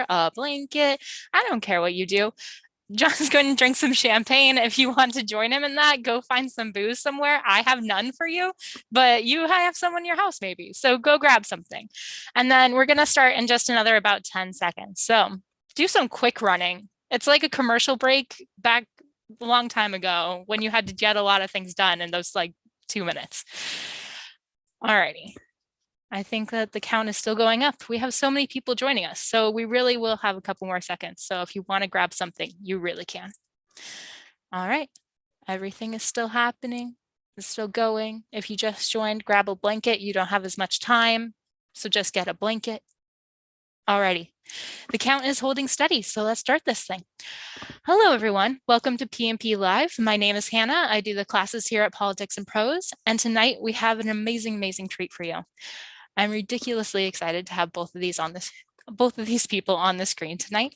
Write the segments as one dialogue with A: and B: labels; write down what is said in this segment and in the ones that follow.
A: chair, a blanket. I don't care what you do. John's going to drink some champagne. If you want to join him in that, go find some booze somewhere. I have none for you, but you have some in your house maybe. So go grab something. And then we're going to start in just another about 10 seconds. So do some quick running. It's like a commercial break back a long time ago when you had to get a lot of things done in those like 2 minutes. All righty. I think that the count is still going up. We have so many people joining us, so we really will have a couple more seconds. So if you want to grab something, you really can. All right, everything is still happening. It's still going. If you just joined, grab a blanket. You don't have as much time, so just get a blanket. Alrighty, the count is holding steady, so let's start this thing. Hello, everyone. Welcome to PMP Live. My name is Hannah. I do the classes here at Politics and Prose, and tonight we have an amazing, amazing treat for you. I'm ridiculously excited to have both of these people on the screen tonight.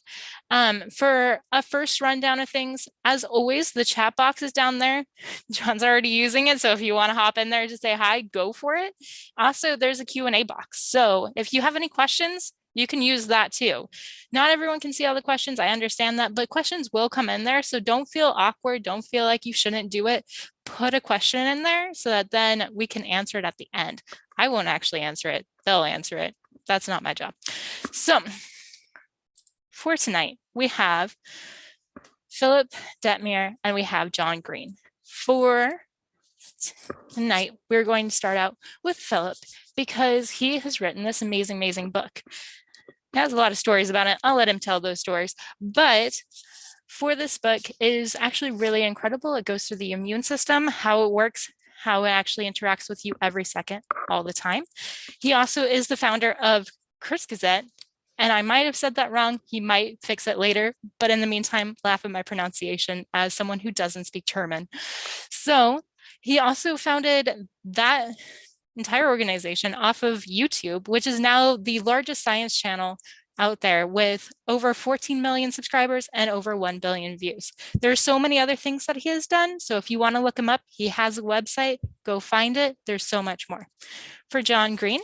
A: For a first rundown of things, as always, the chat box is down there. John's already using it, so if you want to hop in there to say hi, go for it. Also, there's a Q&A box. So if you have any questions, you can use that too. Not everyone can see all the questions. I understand that, but questions will come in there. So don't feel awkward. Don't feel like you shouldn't do it. Put a question in there so that then we can answer it at the end. I won't actually answer it. They'll answer it. That's not my job. So for tonight, we have Philipp Dettmer and we have John Green. For tonight, we're going to start out with Philipp because he has written this amazing, amazing book. It has a lot of stories about it. I'll let him tell those stories. But for this book, it is actually really incredible. It goes through the immune system, how it works, how it actually interacts with you every second, all the time. He also is the founder of Kurzgesagt, and I might have said that wrong. He might fix it later, but in the meantime, laugh at my pronunciation as someone who doesn't speak German. So he also founded that entire organization off of YouTube, which is now the largest science channel out there with over 14 million subscribers and over 1 billion views. There's so many other things that he has done. So if you want to look him up, he has a website, go find it. There's so much more. For John Green,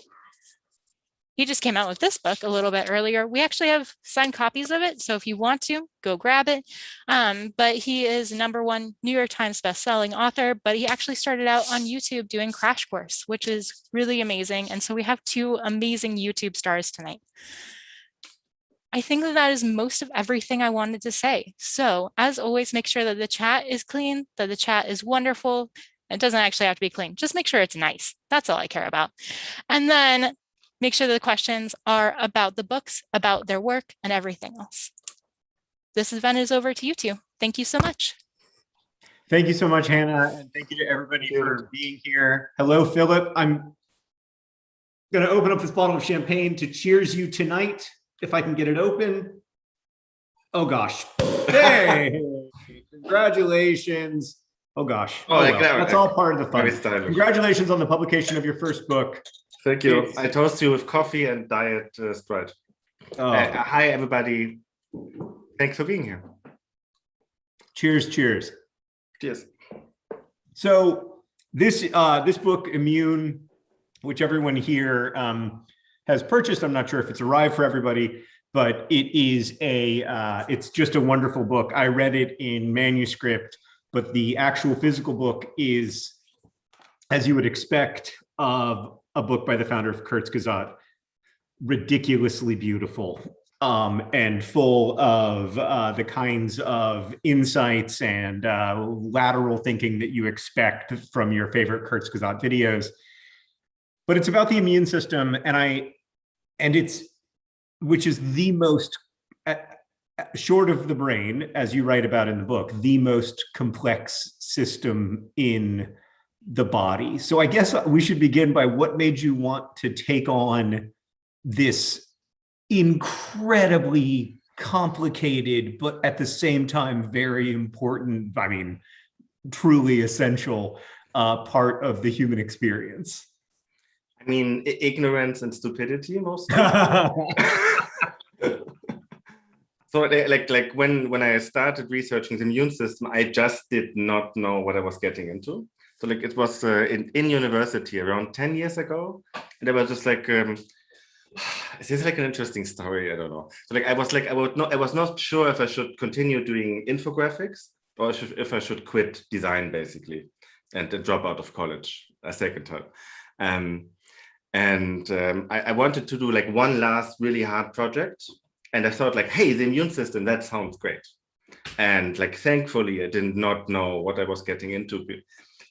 A: he just came out with this book a little bit earlier. We actually have signed copies of it. So if you want to, go grab it. But he is #1 New York Times bestselling author, but he actually started out on YouTube doing Crash Course, which is really amazing. And so we have 2 amazing YouTube stars tonight. I think that is most of everything I wanted to say. So as always, make sure that the chat is clean, that the chat is wonderful. It doesn't actually have to be clean. Just make sure it's nice. That's all I care about. And then make sure the questions are about the books, about their work, and everything else. This event is over to you 2. Thank you so much.
B: Thank you so much, Hannah, and thank you to everybody for being here. Hello, Philipp. I'm going to open up this bottle of champagne to cheers you tonight, if I can get it open. Oh, gosh. Hey, congratulations. Oh, gosh. Oh, well. That's all part of the fun. Congratulations on the publication of your first book.
C: Thank you. I toast you with coffee and diet Sprite. Hi, everybody. Thanks for being here.
B: Cheers, cheers.
C: Cheers.
B: So this book, Immune, which everyone here has purchased. I'm not sure if it's arrived for everybody, but it is it's just a wonderful book. I read it in manuscript, but the actual physical book is, as you would expect of a book by the founder of Kurzgesagt, ridiculously beautiful and full of the kinds of insights and lateral thinking that you expect from your favorite Kurzgesagt videos. But it's about the immune system, which is the most, short of the brain, as you write about in the book, the most complex system in the body. So I guess we should begin by what made you want to take on this incredibly complicated, but at the same time, very important, I mean, truly essential part of the human experience.
C: I mean, ignorance and stupidity mostly. So like when I started researching the immune system, I just did not know what I was getting into. So like it was in university around 10 years ago. And I was just like, This is like an interesting story. I don't know. So like I was not sure if I should continue doing infographics or if I should quit design basically and then drop out of college a second time. I wanted to do like one last really hard project, and I thought like, hey, the immune system, that sounds great. And like, thankfully, I did not know what I was getting into.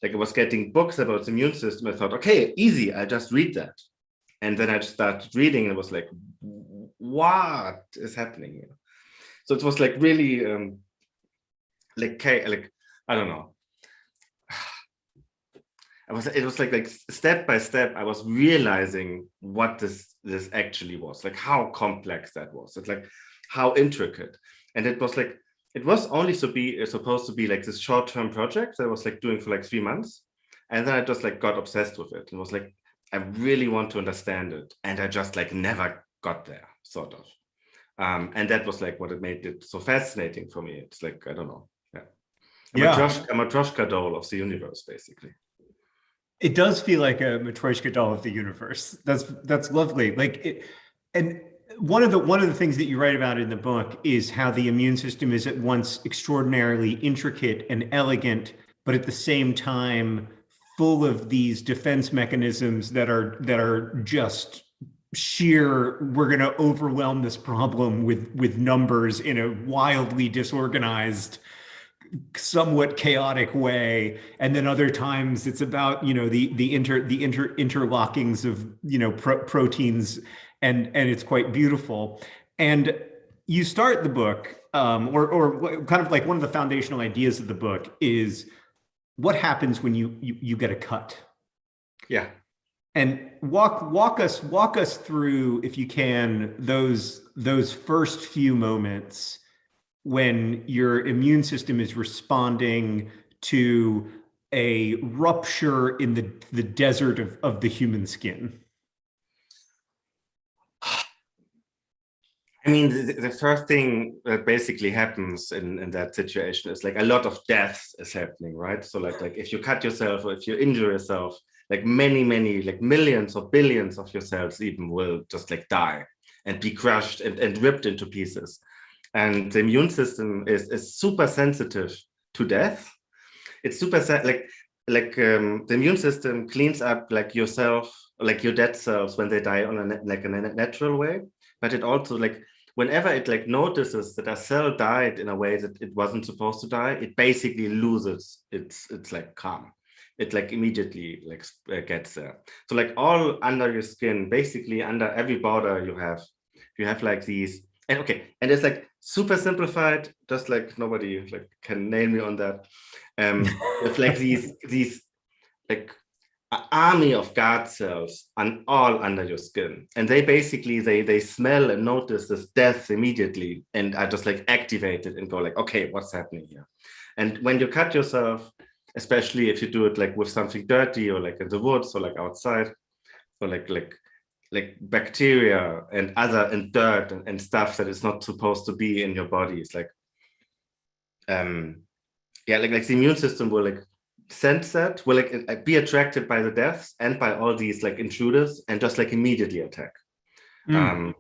C: Like I was getting books about the immune system. I thought, okay, easy, I just read that. And then I started reading and it was like, what is happening here? So it was like really like I don't know. It was like step by step, I was realizing what this actually was, like how complex that was. It's like how intricate. And it was like, it was only supposed to be like this short-term project that I was like doing for like 3 months. And then I just like got obsessed with it and was like, I really want to understand it. And I just like never got there, sort of. And that was like what it made it so fascinating for me. It's like, I don't know. Yeah. I'm a Matryoshka doll of the universe, basically.
B: It does feel like a Matryoshka doll of the universe. That's lovely. And one of the things that you write about in the book is how the immune system is at once extraordinarily intricate and elegant, but at the same time full of these defense mechanisms that are just sheer, we're going to overwhelm this problem with numbers in a wildly disorganized, somewhat chaotic way. And then other times it's about, you know, the interlockings of, you know, proteins, and it's quite beautiful. And you start the book, or kind of like one of the foundational ideas of the book is what happens when you get a cut.
C: Yeah.
B: And walk us through, if you can, those first few moments when your immune system is responding to a rupture in the desert of the human skin.
C: I mean, the first thing that basically happens in that situation is like a lot of deaths is happening, right? So like if you cut yourself or if you injure yourself, like many, like millions or billions of your cells even will just like die and be crushed and ripped into pieces. And the immune system is super sensitive to death. It's super the immune system cleans up like yourself, like your dead cells when they die on a natural way. But it also like whenever it like notices that a cell died in a way that it wasn't supposed to die, it basically loses its like calm. It like immediately like gets there. So like all under your skin, basically under every border you have like these. And okay, and it's like super simplified, just like nobody like can nail me on that. With like these like army of guard cells and all under your skin, and they basically they smell and notice this death immediately and are just like activated and go like, okay, what's happening here? And when you cut yourself, especially if you do it like with something dirty or like in the woods or like outside, or like bacteria and dirt and stuff that is not supposed to be in your body. It's like, yeah, like the immune system will like sense that, will like be attracted by the deaths and by all these like intruders and just like immediately attack. And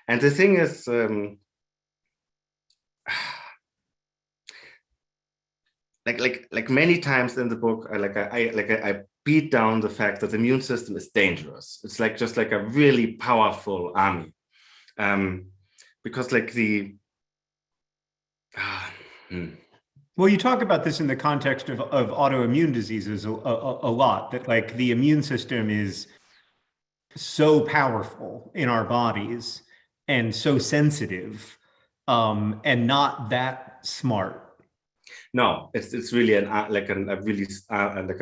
C: the thing is, like many times in the book, I beat down the fact that the immune system is dangerous. It's like just like a really powerful army, because like
B: Well, you talk about this in the context of autoimmune diseases a lot, that like the immune system is so powerful in our bodies and so sensitive, and not that smart.
C: No, it's really like an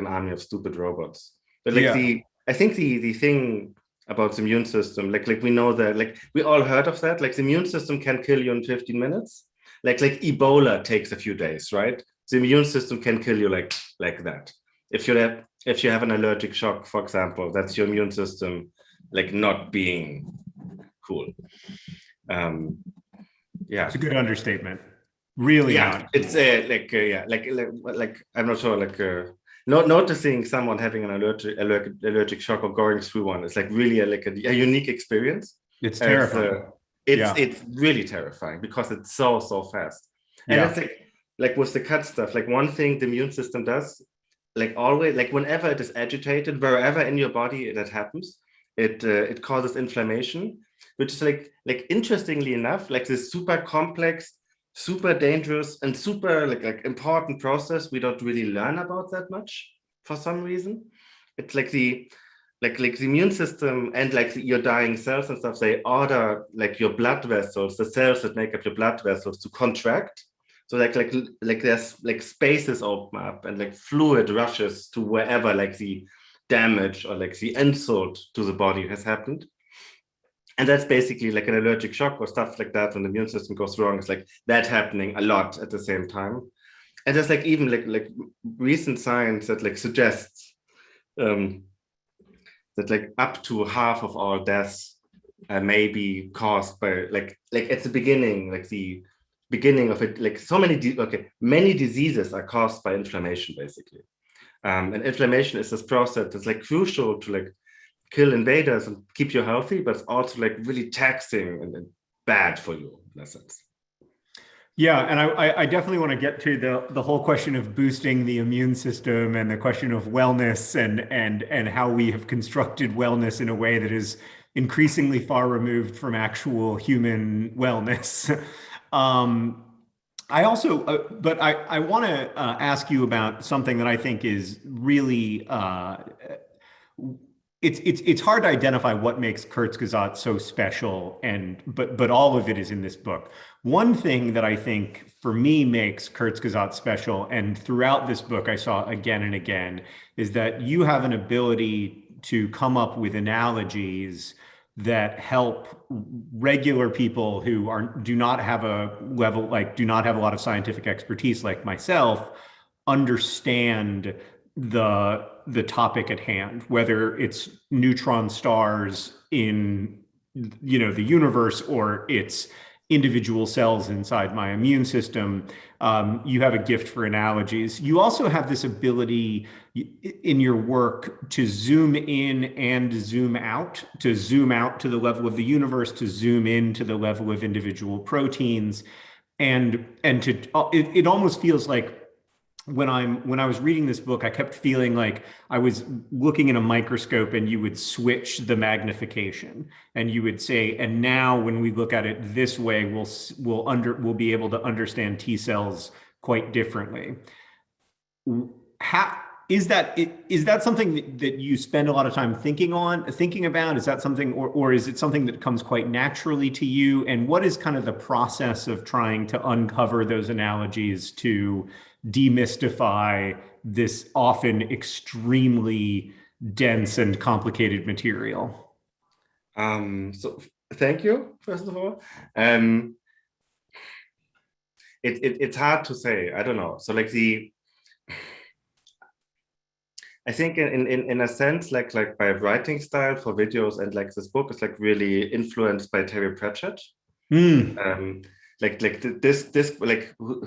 C: army of stupid robots. But like I think the thing about the immune system, like we know that, like we all heard of that, like the immune system can kill you in 15 minutes. Like Ebola takes a few days, right? The immune system can kill you like that. If you have an allergic shock, for example, that's your immune system like not being cool. Yeah,
B: it's a good understatement. Really,
C: yeah, it's like I'm not sure, like not noticing someone having an allergic shock or going through one. It's like really a unique experience.
B: It's terrifying.
C: It's really terrifying because it's so fast. And it's like with the cut stuff, like one thing the immune system does, like always, like whenever it is agitated, wherever in your body that happens, it causes inflammation, which is like interestingly enough, like this super complex, super dangerous, and super like important process we don't really learn about that much for some reason. It's like the immune system and like your dying cells and stuff, they order like your blood vessels, the cells that make up your blood vessels, to contract. So like there's like spaces open up and like fluid rushes to wherever like the damage or like the insult to the body has happened. And that's basically like an allergic shock or stuff like that. When the immune system goes wrong, it's like that happening a lot at the same time. And there's like even like recent science that like suggests that like up to half of all deaths may be caused by like at the beginning, like the beginning of it, like so many many diseases are caused by inflammation basically. And inflammation is this process that's like crucial to like kill invaders and keep you healthy, but it's also like really taxing and bad for you in a sense.
B: Yeah, and I definitely want to get to the whole question of boosting the immune system and the question of wellness and how we have constructed wellness in a way that is increasingly far removed from actual human wellness. I also, but I want to ask you about something that I think is really it's hard to identify what makes Kurzgesagt so special, but all of it is in this book. One thing that I think for me makes Kurzgesagt special, and throughout this book I saw again and again, is that you have an ability to come up with analogies that help regular people who do not have a lot of scientific expertise like myself understand the topic at hand, whether it's neutron stars in the universe or it's individual cells inside my immune system. You have a gift for analogies. You also have this ability in your work to zoom in and zoom out to the level of the universe, to zoom in to the level of individual proteins. And it almost feels like when I was reading this book, I kept feeling like I was looking in a microscope and you would switch the magnification and you would say, and now when we look at it this way, we'll be able to understand T cells quite differently. How is that something that you spend a lot of time thinking about? Is that something, or is it something that comes quite naturally to you? And what is kind of the process of trying to uncover those analogies to demystify this often extremely dense and complicated material?
C: So thank you, first of all. It's hard to say. I don't know. So like I think in a sense, like my writing style for videos and like this book is like really influenced by Terry Pratchett. Who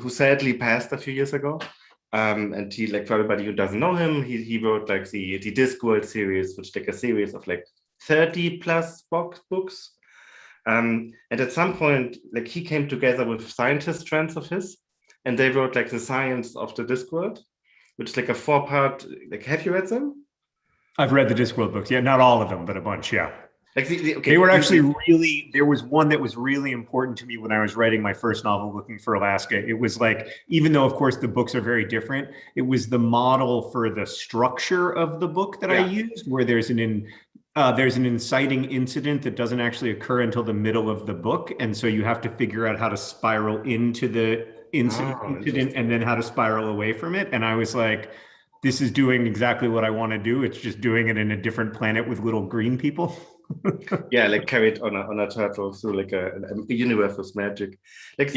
C: sadly passed a few years ago. And he, like, for everybody who doesn't know him, he wrote like the Discworld series, which is like a series of like 30 plus books. And at some point, like he came together with scientist friends of his, and they wrote like the Science of the Discworld, which is like a 4-part. Like, have you read them?
B: I've read the Discworld books. Yeah, not all of them, but a bunch. Yeah.
C: Like
B: they were actually really, there was one that was really important to me when I was writing my first novel, Looking for Alaska. It was like, even though of course the books are very different, it was the model for the structure of the book that I used, where there's an inciting incident that doesn't actually occur until the middle of the book. And so you have to figure out how to spiral into the incident and then how to spiral away from it. And I was like, this is doing exactly what I want to do. It's just doing it in a different planet with little green people.
C: Yeah, like carried on a turtle through like a universe with magic. Like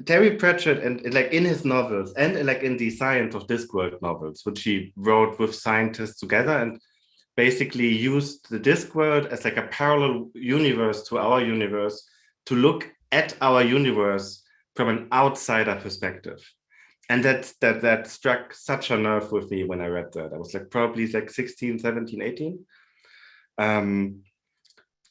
C: Terry Pratchett, and like in his novels and like in the Science of Discworld novels, which he wrote with scientists together, and basically used the Discworld as like a parallel universe to our universe, to look at our universe from an outsider perspective. And that struck such a nerve with me when I read that. I was like probably like 16, 17, 18.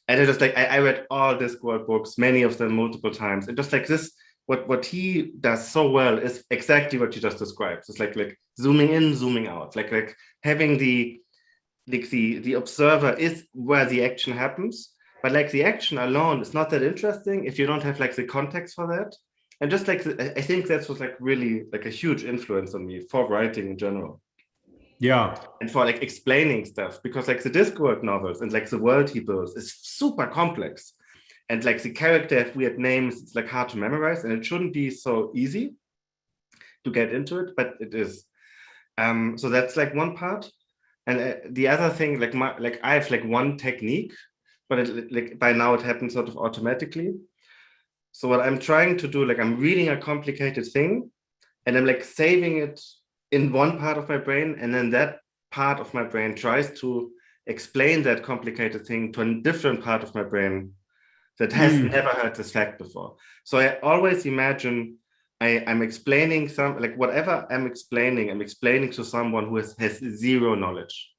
C: And it was like I read all Discworld books, many of them multiple times. And just like this, what he does so well is exactly what you just described. It's like zooming in, zooming out, like having the observer is where the action happens, but like the action alone is not that interesting if you don't have like the context for that. And just like I think that's was like really like a huge influence on me for writing in general.
B: Yeah.
C: And for like explaining stuff, because like the Discworld novels and like the world he builds is super complex. And like the character have weird names, it's like hard to memorize, and it shouldn't be so easy to get into it, but it is. So that's like one part. And the other thing, like I have like one technique, but like by now it happens sort of automatically. So what I'm trying to do, like I'm reading a complicated thing, and I'm like saving it in one part of my brain, and then that part of my brain tries to explain that complicated thing to a different part of my brain that has never heard this fact before. So I always imagine I'm explaining like whatever I'm explaining to someone who has zero knowledge.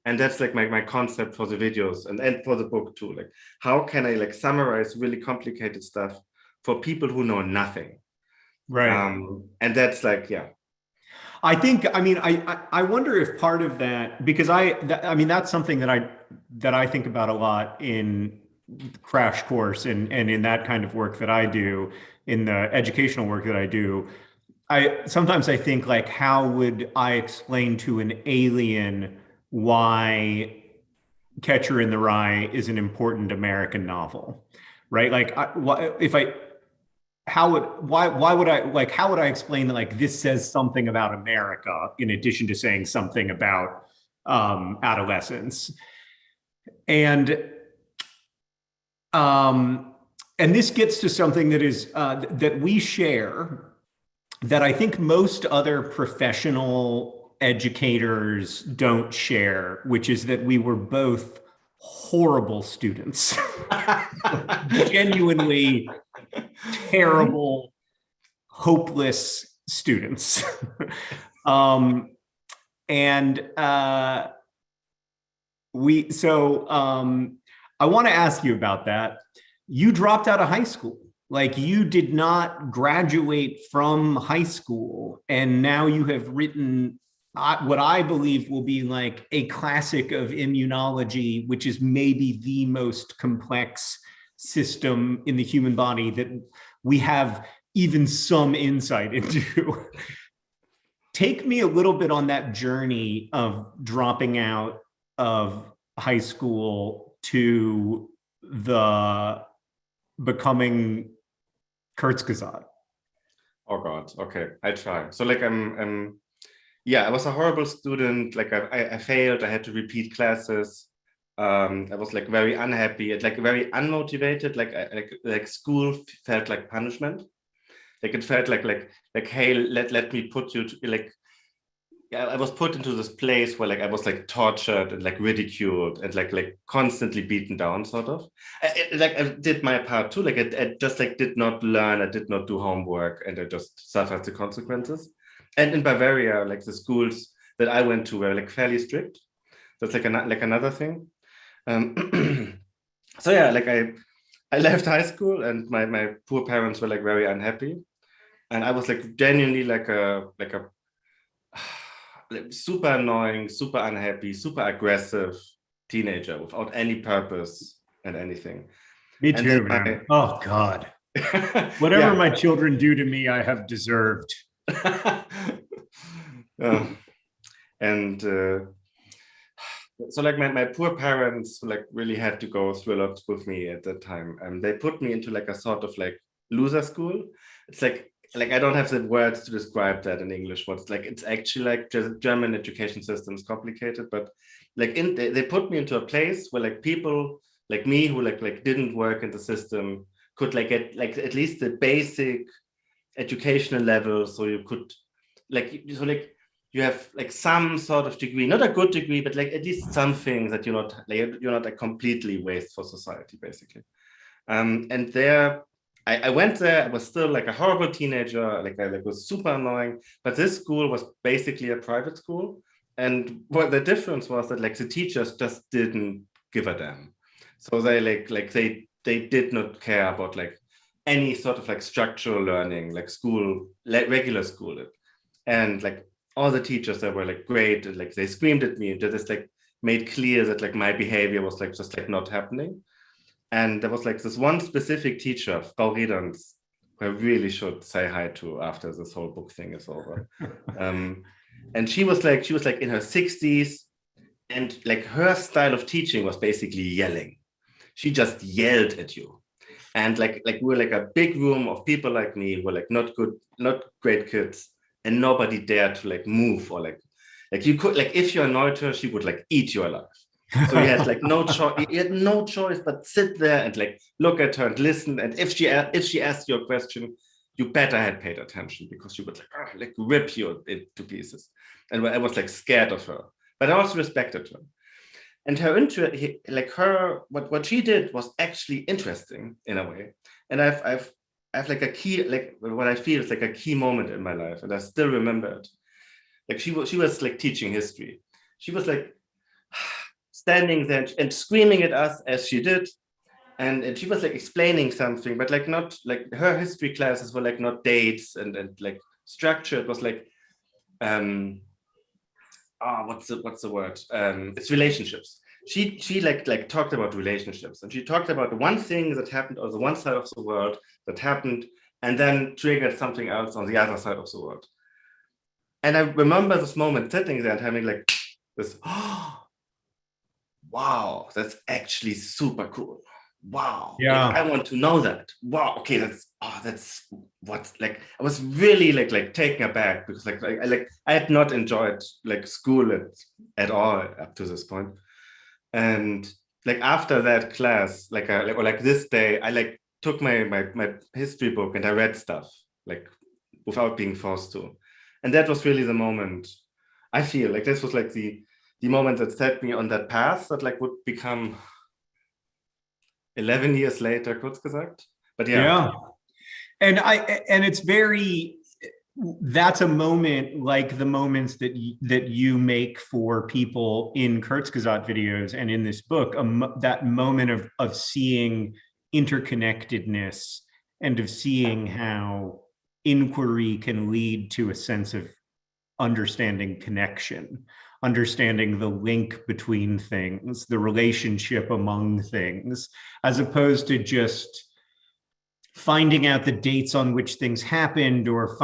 C: And that's like my concept for the videos and for the book too. Like, how can I like summarize really complicated stuff for people who know nothing?
B: Right.
C: And that's like, yeah.
B: I think, I mean, I wonder if part of that, because I mean, that's something that I think about a lot in Crash Course and in that kind of work that I do, in the educational work that I do. Sometimes I think like, how would I explain to an alien why Catcher in the Rye is an important American novel, right? Like, how would I explain that like this says something about America in addition to saying something about adolescence? And this gets to something that is that we share, that I think most other professional educators don't share, which is that we were both horrible students. Genuinely terrible, hopeless students. I want to ask you about that. You dropped out of high school. Like, you did not graduate from high school, and now you have written what I believe will be like a classic of immunology, which is maybe the most complex system in the human body that we have even some insight into. Take me a little bit on that journey of dropping out of high school to the becoming Kurzgesagt.
C: Oh God. Okay, I try. So like yeah, I was a horrible student. Like I failed. I had to repeat classes. I was like very unhappy and like very unmotivated. Like school felt like punishment. Like it felt like hey, let me put you to, like, yeah, I was put into this place where like I was like tortured and like ridiculed and like constantly beaten down, sort of. Like I did my part too. Like I just like did not learn. I did not do homework, and I just suffered the consequences. And in Bavaria, like the schools that I went to were like fairly strict. That's like another thing. So yeah, like I left high school, and my poor parents were like very unhappy, and I was like genuinely like a like super annoying, super unhappy, super aggressive teenager without any purpose and anything.
B: Me too, man. Oh God. Whatever my children do to me, I have deserved.
C: And so like my poor parents like really had to go through a lot with me at that time. They put me into like a sort of like loser school. It's like I don't have the words to describe that in English. What's like, it's actually like the German education system is complicated, but like they put me into a place where like people like me who like didn't work in the system could like get like at least the basic educational level, so you could like you have like some sort of degree, not a good degree, but like at least something that you're not like completely waste for society, basically. And there I went there. I was still like a horrible teenager. Like I was super annoying. But this school was basically a private school, and what the difference was that like the teachers just didn't give a damn. So they did not care about like any sort of like structural learning, like school, like regular school. And like all the teachers that were like great, and like they screamed at me, and just like made clear that like my behavior was like just like not happening. And there was like this one specific teacher, Frau Redans, who I really should say hi to after this whole book thing is over. And she was like in her 60s, and like her style of teaching was basically yelling. She just yelled at you. And like we were like a big room of people like me who were like not great kids, and nobody dared to like move, or like you could, like if you annoyed her, she would like eat you alive. So you had like no choice. You had no choice but sit there and like look at her and listen. And if she asked you a question, you better had paid attention, because she would like rip you into pieces. And I was like scared of her, but I also respected her. And what she did was actually interesting in a way. And I've like a key, like what I feel is like a key moment in my life, and I still remember it. Like she was like teaching history. She was like standing there and screaming at us as she did, and she was like explaining something, but like not like her history classes were like not dates and like structure. It was like what's the word? It's relationships. She like talked about relationships, and she talked about one thing that happened on the one side of the world that happened, and then triggered something else on the other side of the world. And I remember this moment sitting there and having like this, oh, wow, that's actually super cool. Wow,
B: Yeah.
C: like, I want to know that. Wow, okay, that's what, like I was really like taken aback, because I had not enjoyed like school at all up to this point. And like after that class, like this day, I like took my history book and I read stuff like without being forced to. And that was really the moment. I feel like this was like the moment that set me on that path that like would become 11 years later, kurz gesagt. But yeah.
B: And it's very, that's a moment like the moments that you make for people in Kurzgesagt videos and in this book, that moment of seeing interconnectedness and of seeing how inquiry can lead to a sense of understanding connection, understanding the link between things, the relationship among things, as opposed to just finding out the dates on which things happened, or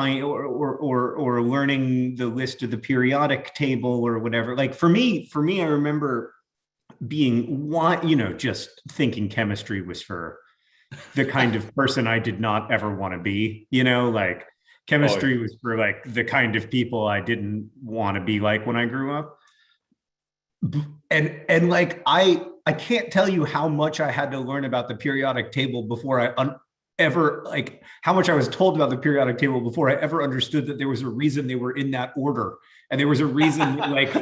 B: learning the list of the periodic table or whatever. Like for me, I remember being just thinking chemistry was for the kind of person I did not ever want to be, like chemistry was for like the kind of people I didn't want to be like when I grew up. And like, I can't tell you how much I had to learn about the periodic table before I ever, like how much I was told about the periodic table before I ever understood that there was a reason they were in that order. And there was a reason like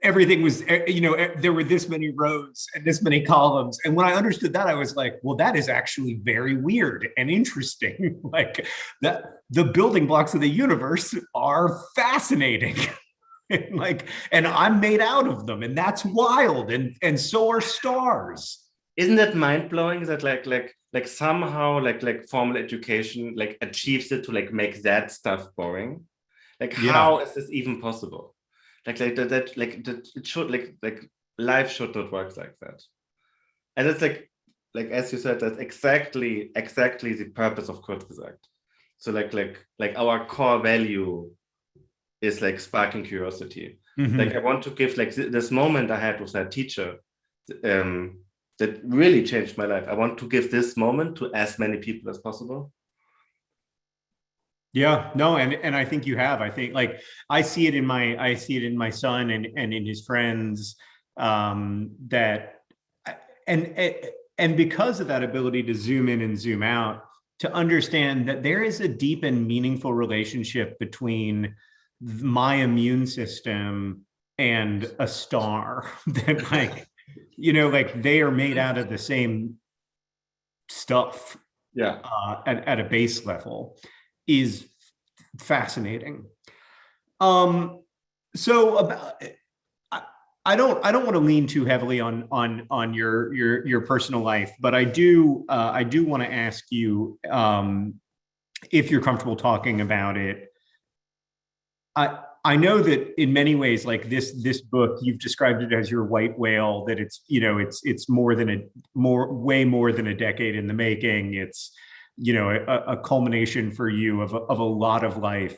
B: everything was, there were this many rows and this many columns. And when I understood that, I was like, well, that is actually very weird and interesting. Like that the building blocks of the universe are fascinating. and I'm made out of them, and that's wild. And so are stars.
C: Isn't that mind-blowing that like somehow like formal education like achieves it to like make that stuff boring? Like how is this even possible? Like that it should like life should not work like that. And it's like as you said, that's exactly the purpose of Kurzgesagt. So like our core value is like sparking curiosity. Mm-hmm. Like I want to give like this moment I had with that teacher that really changed my life. I want to give this moment to as many people as possible.
B: Yeah, no, and I think you have. I think like I see it in my son and in his friends, that and because of that ability to zoom in and zoom out, to understand that there is a deep and meaningful relationship between my immune system and a star, that like, like they are made out of the same stuff.
C: Yeah.
B: At a base level is fascinating. So I don't want to lean too heavily on your personal life, but I do want to ask you, if you're comfortable talking about it. I know that in many ways, like this book, you've described it as your white whale, that it's, it's way more than a decade in the making. It's, a culmination for you of a lot of life.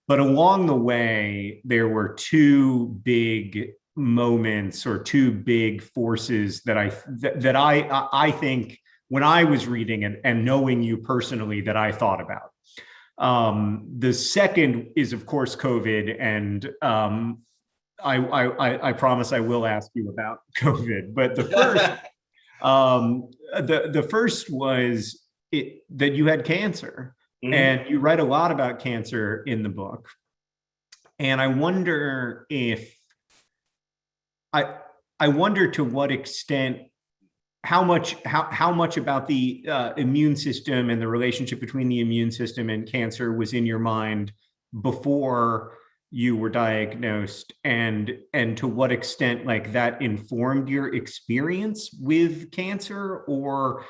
B: But along the way, there were two big moments or two big forces that I think when I was reading it and knowing you personally that I thought about. The second is, of course, COVID, and I promise I will ask you about COVID. But the first, the first was that you had cancer, and you write a lot about cancer in the book. And I wonder I wonder to what extent, how much about the immune system and the relationship between the immune system and cancer was in your mind before you were diagnosed, and to what extent like that informed your experience with cancer, or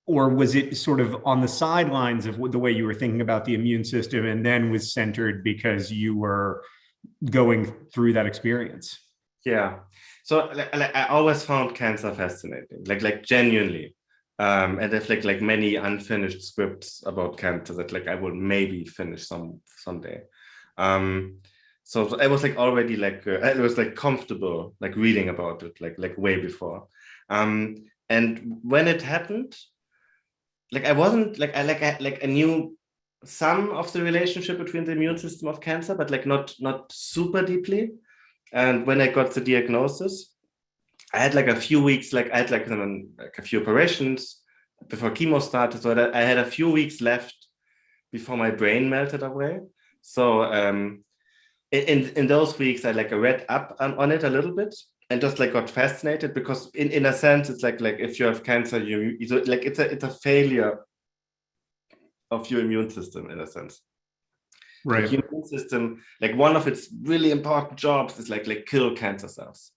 B: was it sort of on the sidelines of the way you were thinking about the immune system and then was centered because you were going through that experience?
C: Yeah. So I always found cancer fascinating, like genuinely. And there's like many unfinished scripts about cancer that like I will maybe finish someday. So I was like already like I was like comfortable like reading about it like way before. And when it happened, like I wasn't I knew some of the relationship between the immune system of cancer, but like not super deeply. And when I got the diagnosis, I had like a few weeks, like I had like a few operations before chemo started. So I had a few weeks left before my brain melted away. So in those weeks, I like read up on it a little bit and just like got fascinated, because in a sense, it's like if you have cancer, you like it's a failure of your immune system in a sense.
B: Right.
C: The immune system, like one of its really important jobs is like kill cancer cells.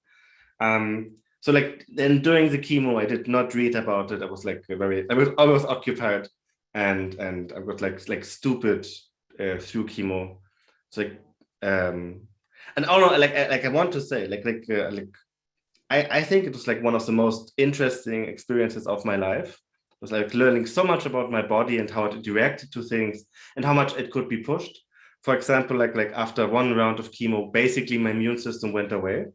C: So like then during the chemo, I did not read about it. I was always occupied, and I got like stupid through chemo. So like and also like I want to say I think it was like one of the most interesting experiences of my life. It was like learning so much about my body and how it reacted to things and how much it could be pushed. For example, like after one round of chemo, basically my immune system went away.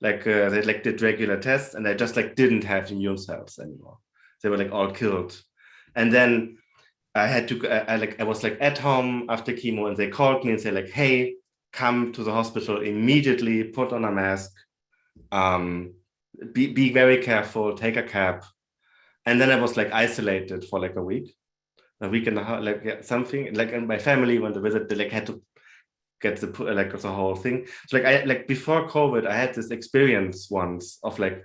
C: Like they like did regular tests, and I just like didn't have immune cells anymore. They were like all killed. And then I had to I was like at home after chemo, and they called me and said like, "Hey, come to the hospital immediately. Put on a mask. Be very careful. Take a cab." And then I was like isolated for like a week and a half, like something. Like, and my family, when they visit, they like had to get the whole thing. So like I like before COVID, I had this experience once of like,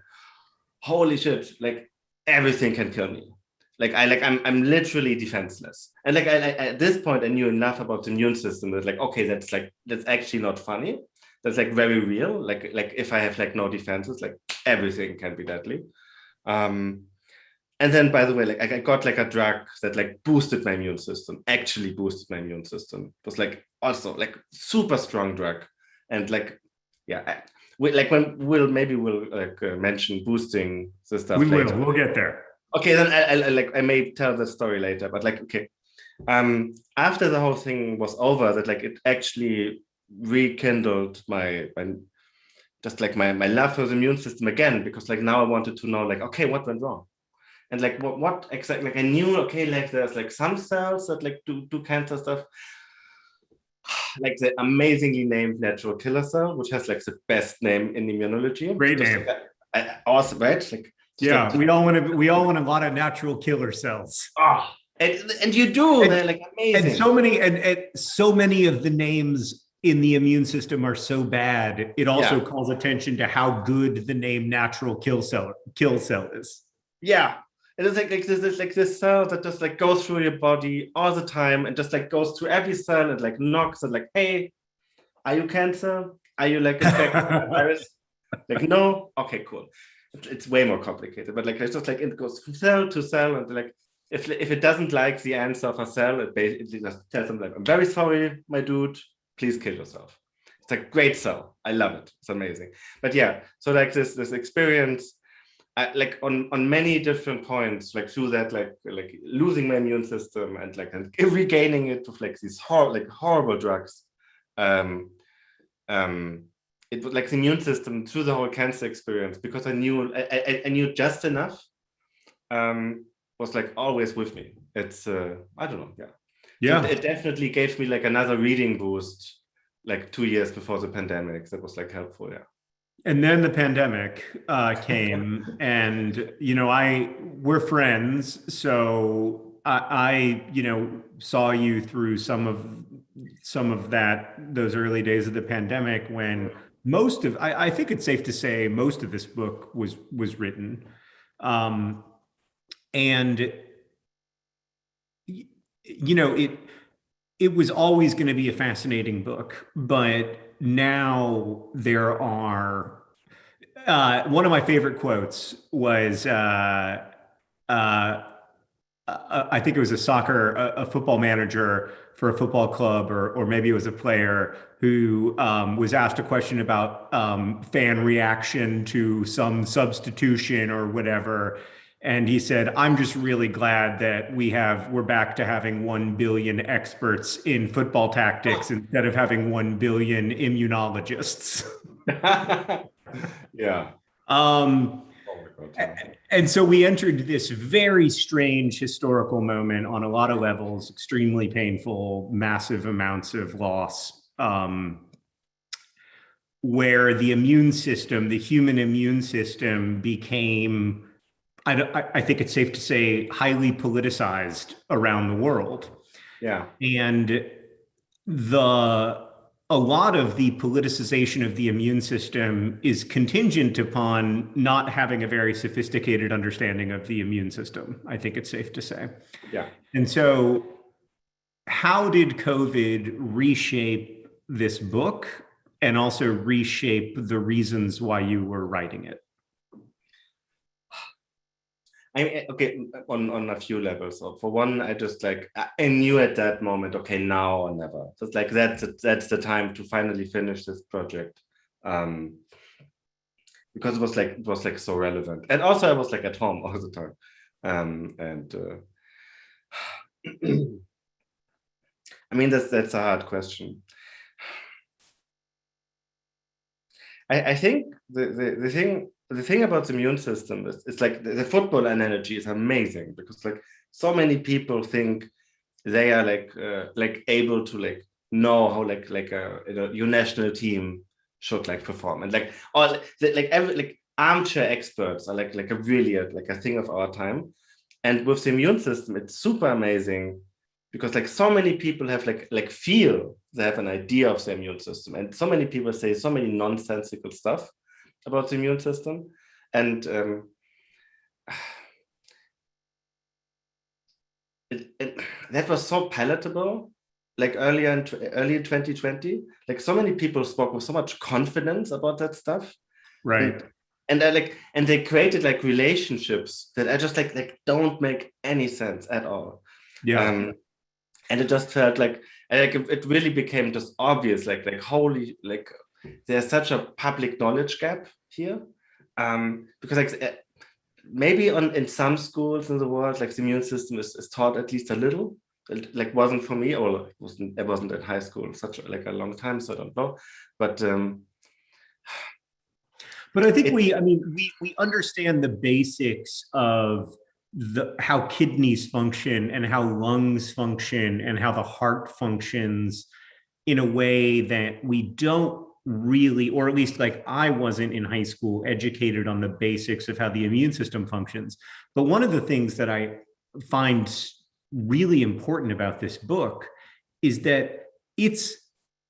C: holy shit, like everything can kill me. Like I'm literally defenseless. And like I at this point I knew enough about the immune system that like, okay, that's actually not funny. That's like very real. Like if I have like no defenses, like everything can be deadly. And then, by the way, like I got like a drug that like boosted my immune system, actually boosted my immune system. It was like also like super strong drug. And like, yeah, we'll like mention boosting the stuff later.
B: We'll get there.
C: Okay, then I may tell the story later, but like, okay. After the whole thing was over, that like it actually rekindled my love for the immune system again, because like now I wanted to know like, okay, what went wrong? And like what exactly, like I knew, okay, like there's like some cells that like do cancer stuff, like the amazingly named natural killer cell, which has like the best name in immunology.
B: Great name.
C: Awesome, right? Like
B: yeah, we all want a lot of natural killer cells.
C: Oh, and you do, they're like amazing.
B: And so many of the names in the immune system are so bad. It also calls attention to how good the name natural kill cell is.
C: Yeah. And it's like this cell that just like goes through your body all the time and just like goes through every cell and like knocks and like, hey, are you cancer? Are you like infected with virus? Like, no, okay, cool. It's way more complicated, but like it's just like it goes from cell to cell, and like if it doesn't like the answer of a cell, it basically just tells them like, I'm very sorry, my dude, please kill yourself. It's like great cell. I love it. It's amazing. But yeah, so like this experience, like on many different points, like through that, like losing my immune system and like and regaining it with like these horrible drugs. It was like the immune system through the whole cancer experience, because I knew just enough, was like always with me. It's I don't know, yeah.
B: Yeah.
C: So it definitely gave me like another reading boost, like 2 years before the pandemic. That was like helpful, yeah.
B: And then the pandemic came, and we're friends, so I saw you through some of those early days of the pandemic, when I think it's safe to say most of this book was written, and it was always going to be a fascinating book, but now there are one of my favorite quotes was I think it was a football manager for a football club, or maybe it was a player who was asked a question about fan reaction to some substitution or whatever. And he said, I'm just really glad that we're back to having 1 billion experts in football tactics instead of having 1 billion immunologists.
C: Yeah.
B: And so we entered this very strange historical moment on a lot of levels, extremely painful, massive amounts of loss, where the human immune system became, I think it's safe to say, highly politicized around the world.
C: Yeah.
B: And a lot of the politicization of the immune system is contingent upon not having a very sophisticated understanding of the immune system, I think it's safe to say.
C: Yeah.
B: And so how did COVID reshape this book, and also reshape the reasons why you were writing it?
C: Okay, on a few levels. So for one, I just like, I knew at that moment, okay, now or never. So it's like that's the time to finally finish this project, because it was like so relevant, and also I was like at home all the time, I mean that's a hard question. I think the thing about the immune system is, it's like the football analogy is amazing, because like so many people think they are like able to like know how your national team should like perform, and like all like armchair experts are like a really like a thing of our time. And with the immune system, it's super amazing, because like so many people have like feel they have an idea of the immune system, and so many people say so many nonsensical stuff about the immune system, and that was so palatable, like early in 2020. Like so many people spoke with so much confidence about that stuff,
B: Right.
C: And they created like relationships that I just like don't make any sense at all.
B: Yeah.
C: And it just felt like it really became just obvious, like holy, like there's such a public knowledge gap here, because like maybe in some schools in the world, like the immune system is taught at least a little. It like wasn't for me, or it wasn't in high school such like a long time, so I don't know, but
B: I think we understand the basics of how kidneys function and how lungs function and how the heart functions in a way that we don't really, or at least like I wasn't in high school educated on the basics of how the immune system functions. But one of the things that I find really important about this book is that it's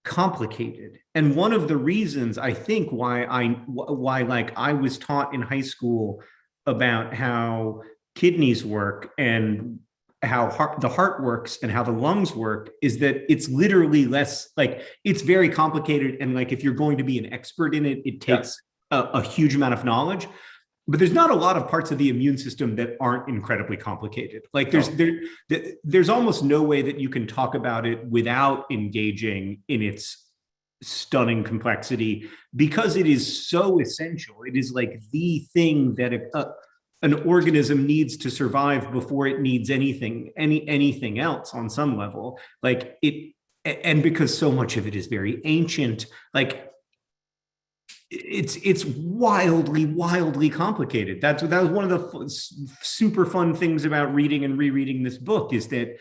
B: complicated. And one of the reasons I think why like I was taught in high school about how kidneys work and how the heart works and how the lungs work is that it's literally less, like it's very complicated, and like if you're going to be an expert in it, it takes a huge amount of knowledge, but there's not a lot of parts of the immune system that aren't incredibly complicated. Like there's almost no way that you can talk about it without engaging in its stunning complexity, because it is so essential. It is like the thing that an organism needs to survive before it needs anything else on some level. Like it, and because so much of it is very ancient, like it's wildly complicated. That was one of the super fun things about reading and rereading this book, is that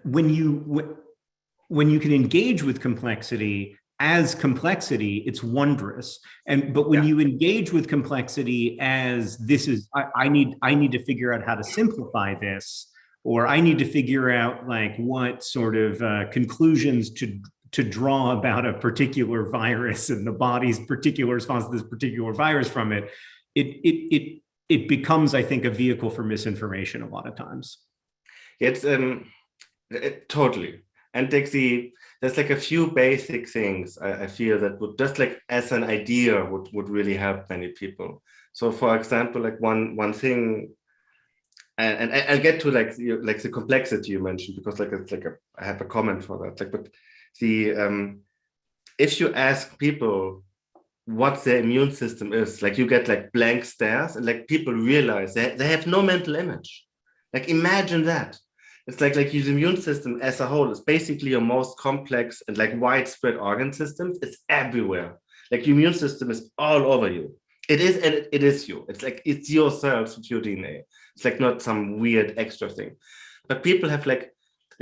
B: when you can engage with complexity as complexity, it's wondrous. But when you engage with complexity as this is, I need to figure out how to simplify this, or I need to figure out like what sort of conclusions to draw about a particular virus and the body's particular response to this particular virus from it, it becomes, I think, a vehicle for misinformation a lot of times.
C: It's totally. And there's like a few basic things I feel that would, just like as an idea, would really help many people. So for example, like one thing, and I'll get to like the complexity you mentioned, because like it's like I have a comment for that. Like, but if you ask people what their immune system is, like you get like blank stares, and like people realize they have no mental image. Like imagine that. It's like your immune system as a whole is basically your most complex and like widespread organ systems. It's everywhere. Like your immune system is all over you. It is, and it is you. It's like it's your cells with your DNA. It's like not some weird extra thing. But people have like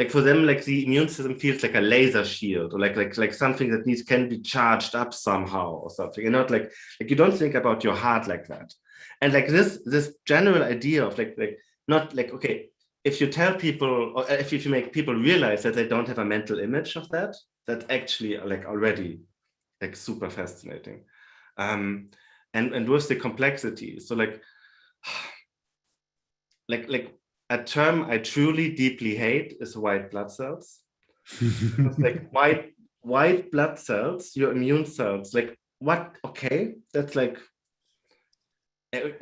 C: for them, like the immune system feels like a laser shield, or like something that can be charged up somehow or something. And not like you don't think about your heart like that. And like this general idea of like not like, okay, if you tell people, or if you make people realize that they don't have a mental image of that, that's actually like already like super fascinating. And with the complexity, so like a term I truly deeply hate is white blood cells. It's like white blood cells, your immune cells, like what? Okay, that's like,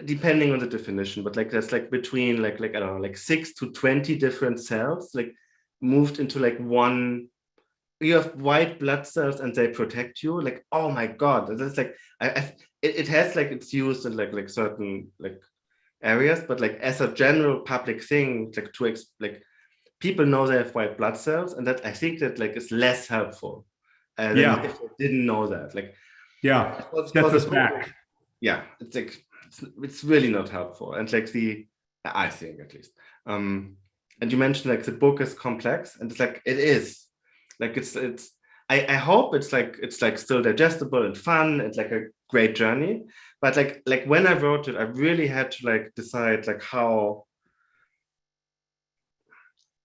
C: depending on the definition, but like that's like between like I don't know, like 6 to 20 different cells, like moved into like one. You have white blood cells and they protect you. Like, oh my God, that's like it has like it's used in like certain like areas, but like as a general public thing, like people know they have white blood cells, and that I think that like is less helpful than if they didn't know that. Like,
B: Gets us back.
C: Yeah, it's like it's really not helpful, and like I think at least. And you mentioned like the book is complex, and it's like it is, like it's. I hope it's like still digestible and fun and like a great journey. But like when I wrote it, I really had to like decide like how,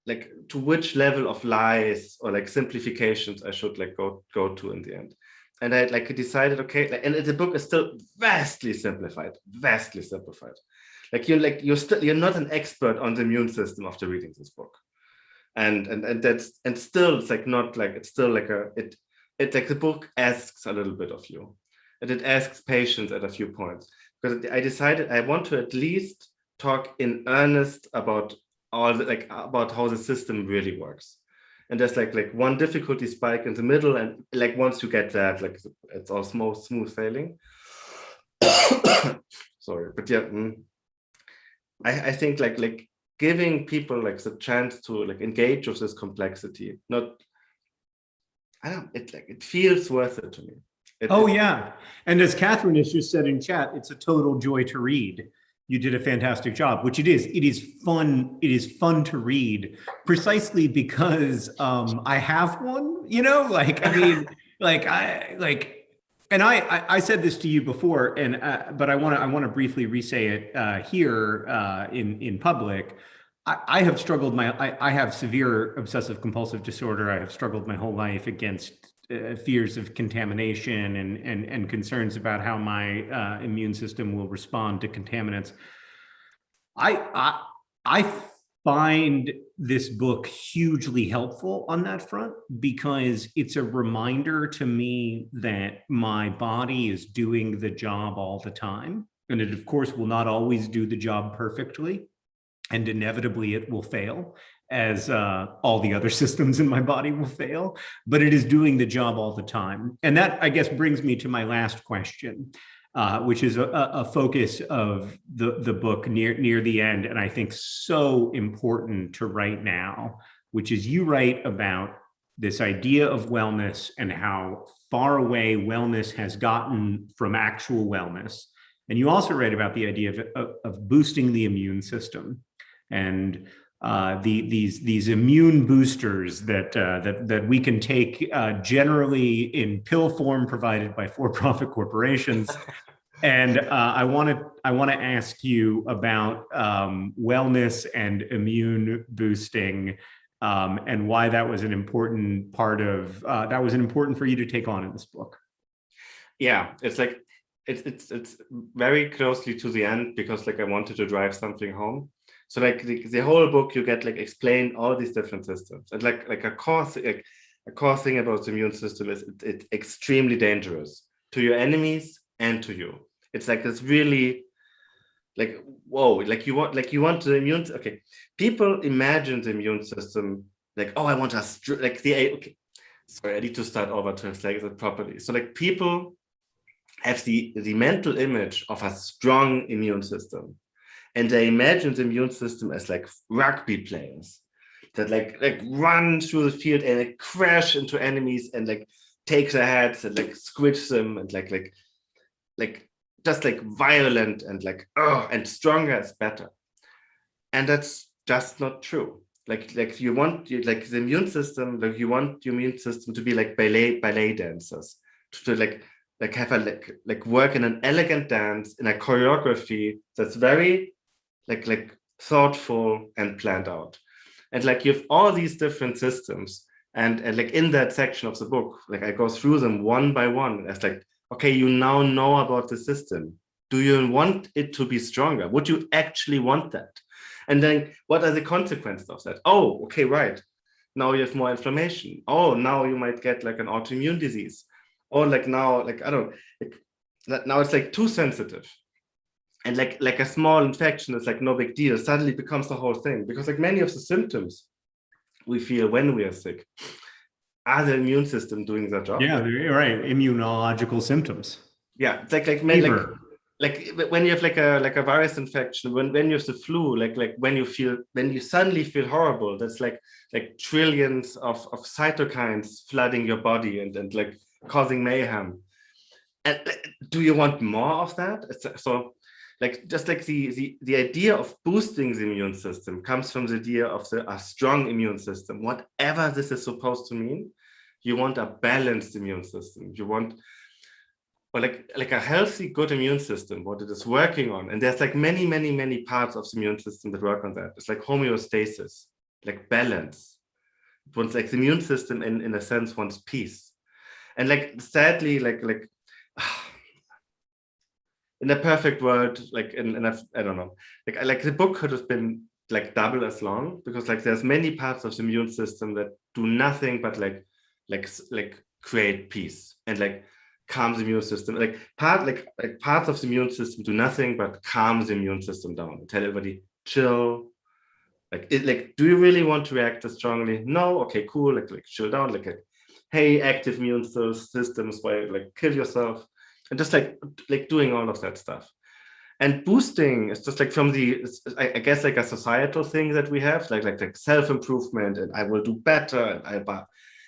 C: like to which level of lies or like simplifications I should like go to in the end. And I like decided, okay, and the book is still vastly simplified. Like you're not an expert on the immune system after reading this book. And that's, and still it's like not like, it's still like it like the book asks a little bit of you, and it asks patience at a few points, because I decided I want to at least talk in earnest about about how the system really works. And there's like one difficulty spike in the middle, and like once you get that, like it's all smooth sailing. Sorry, but yeah, I think like giving people like the chance to like engage with this complexity, it feels worth it to me.
B: Yeah. And as Catherine has just said in chat, it's a total joy to read. You did a fantastic job, which it is. It is fun. It is fun to read, precisely because I have one, like, I mean, and I said this to you before, and but I want to briefly re-say it here in public. I have struggled I have severe obsessive compulsive disorder. I have struggled my whole life against fears of contamination and concerns about how my immune system will respond to contaminants. I find this book hugely helpful on that front, because it's a reminder to me that my body is doing the job all the time. And it, of course, will not always do the job perfectly. And inevitably it will fail, as all the other systems in my body will fail, but it is doing the job all the time. And that, I guess, brings me to my last question, which is a focus of the book near the end, and I think so important to right now, which is you write about this idea of wellness and how far away wellness has gotten from actual wellness. And you also write about the idea of boosting the immune system, and these immune boosters that we can take generally in pill form provided by for-profit corporations. And I want to ask you about wellness and immune boosting, and why that was an important part of that was important for you to take on in this book.
C: Yeah, it's like it's very closely to the end, because like I wanted to drive something home. So like the whole book, you get like explain all these different systems, and like a core thing about the immune system is it's extremely dangerous to your enemies and to you. It's like this really like, whoa, like you want the immune. Okay, people imagine the immune system like, oh, I want us like okay. Sorry, I need to start over to translate it properly. So like people have the mental image of a strong immune system, and they imagine the immune system as like rugby players that like run through the field and like crash into enemies and like take their heads and like squish them, and like just like violent and like, oh, and stronger is better. And that's just not true. Like you want like the immune system, like you want your immune system to be like ballet dancers, to like have a like work in an elegant dance in a choreography that's very like thoughtful and planned out. And like you have all these different systems, and like in that section of the book, like I go through them one by one. It's like, okay, you now know about the system. Do you want it to be stronger? Would you actually want that? And then what are the consequences of that? Oh, okay, right. Now you have more inflammation. Oh, now you might get like an autoimmune disease. Or like now, like, I don't know, like, now it's like too sensitive. And like a small infection is like no big deal. It suddenly becomes the whole thing, because like many of the symptoms we feel when we are sick are the immune system doing their job.
B: Yeah, you're right. Immunological symptoms.
C: Yeah, it's like when you have like a virus infection, when you have the flu, like when you suddenly feel horrible, that's like trillions of cytokines flooding your body and like causing mayhem. And do you want more of that? So like just like the idea of boosting the immune system comes from the idea of a strong immune system, whatever this is supposed to mean. You want a balanced immune system. You want, or like a healthy, good immune system, what it is working on. And there's like many parts of the immune system that work on that. It's like homeostasis, like balance. It wants like the immune system in a sense wants peace. And like sadly, like in a perfect world, like I don't know, like the book could have been like double as long, because like there's many parts of the immune system that do nothing but like create peace and like calm the immune system. Like parts of the immune system do nothing but calm the immune system down and tell everybody chill. Like do you really want to react as strongly? No, okay, cool. Like chill down. Like hey, active immune systems, where like kill yourself, and just like doing all of that stuff. And boosting is just like from I guess like a societal thing that we have, like self-improvement, and I will do better,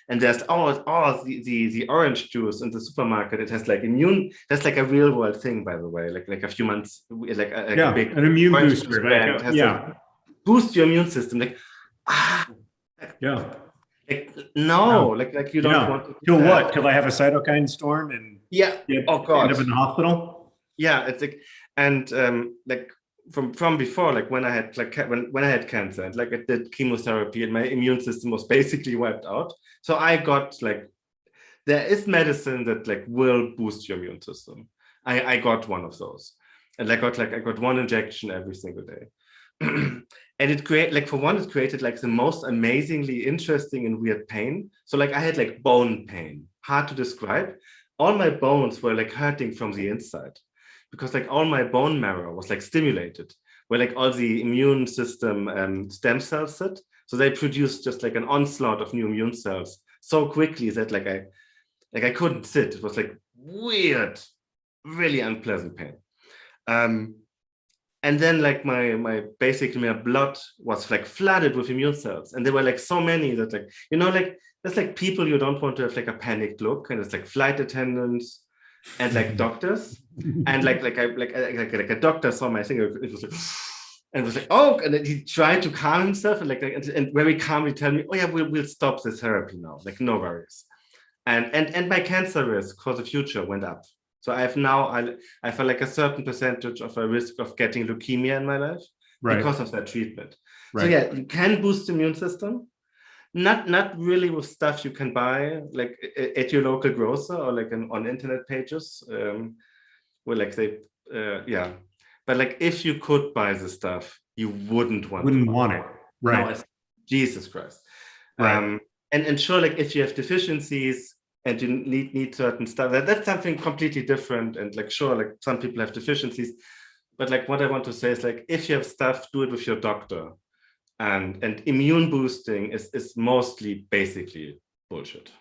C: and there's the orange juice in the supermarket. It has like that's like a real world thing, by the way. Like a few months, like a big
B: an immune booster, right?
C: Yeah, boost your immune system. Like
B: yeah.
C: Like no, like you don't want to do
B: till
C: that.
B: What? Till I have a cytokine storm and
C: oh god,
B: end up in the hospital.
C: Yeah, it's like, and like from before, like when I had when I had cancer and like I did chemotherapy and my immune system was basically wiped out. So I got like, there is medicine that like will boost your immune system. I got one of those, and I got one injection every single day. and it created like the most amazingly interesting and weird pain. So like I had like bone pain, hard to describe. All my bones were like hurting from the inside because like all my bone marrow was like stimulated, where like all the immune system stem cells sit. So they produced just like an onslaught of new immune cells so quickly that like I couldn't sit. It was like weird, really unpleasant pain. And then like basically my blood was like flooded with immune cells, and there were like so many that like, you know, like there's like people you don't want to have like a panicked look, and it's like flight attendants and like doctors, and like a doctor saw my thing. It was like, and was like, oh, and then he tried to calm himself, and and very calmly tell me, oh yeah, we'll stop the therapy now, like no worries. And my cancer risk for the future went up. So I feel like a certain percentage of a risk of getting leukemia in my life because of that treatment. Right. So yeah, you can boost the immune system, not really with stuff you can buy like at your local grocer or like on internet pages, where like they yeah. But like if you could buy the stuff, you wouldn't want it. Right. No, Jesus Christ. Right. And sure, like if you have deficiencies and you need certain stuff, that's something completely different. And like, sure, like some people have deficiencies, but like what I want to say is like, if you have stuff, do it with your doctor. And immune boosting is mostly basically bullshit.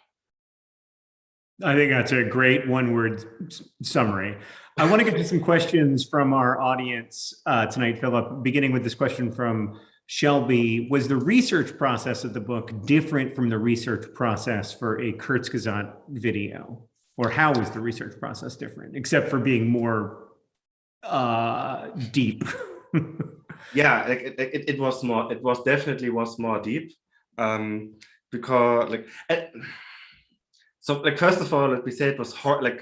B: I think that's a great one-word summary. I want to get to some questions from our audience tonight, Philip, beginning with this question from Shelby. Was the research process of the book different from the research process for a Kurzgesagt video? Or how was the research process different, except for being more deep?
C: Yeah, like it was definitely more deep, because like, so like first of all, let me say it was hard, like